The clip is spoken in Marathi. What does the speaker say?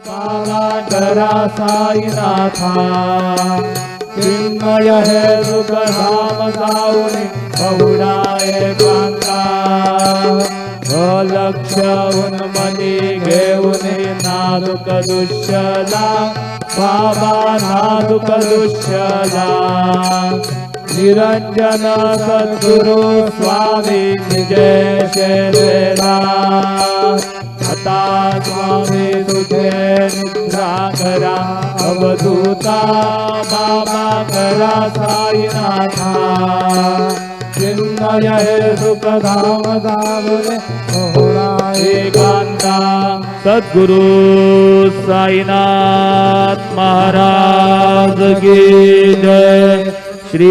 बाबा करा साईनाथा चिन्मय हे सुख धाम जाऊनी बहुडा एकांता अलक्ष उन्मनी घेऊनी नादुक दुष्यला बाबा नादुक दुष्यला निरंजन सद्गुरु स्वामी जय शेरा आता स्वामी तुझे निद्रा करा अवधूता बाबा करा साईनाथा चिन्मय हे सुख धाम धामने एकांता सद्गुरु साईनाथ महाराज की जय श्री